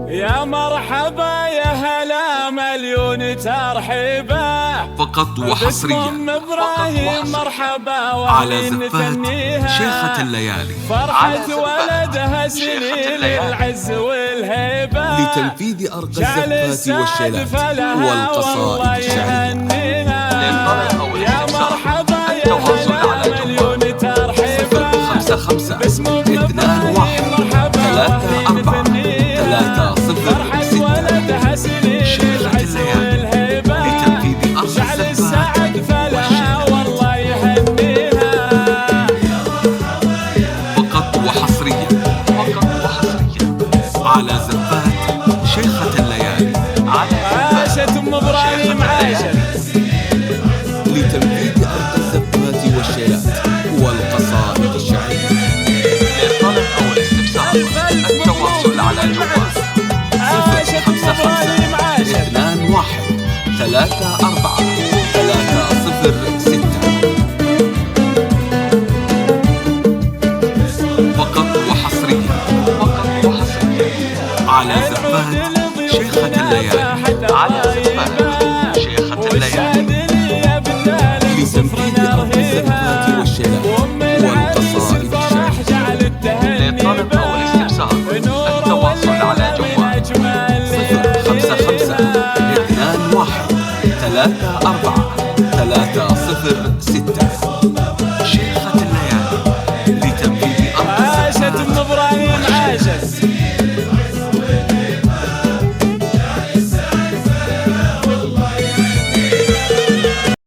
يا مرحبا يا هلا مليون ترحيبا فقط وحصريا ابراهيم مرحبا على زفات شيخة الليالي، فرحة ولدها سنين العز والهيبة لتنفيذ أرقى الزفات والشيلات والقصائد الشعرية. يا مرحبا يا هلا مليون ترحيبا 55 2 1 3 4 3 0 6 شيخة الليالي لتنفيذ أرقى الزفات والشيلات. فقط وحصريا على زفات شيخة الليالي. عاشت ام ابراهيم عاشت لتنفيذ أرقى الزفات والشيلات والقصائد الشعرية. للطلب أو الاستفسار التواصل على جوال 055 2 1 3 4 3 0 6. فقط وحصريا على زفات شيخة الليالي. على زفات شيخة الليالي لتنفيذ أرقى الزفات والشيلات والقصائد الشعرية. للطلب أو الاستفسار التواصل على جوال 055 2 1 3 4 3 0 6. شيخة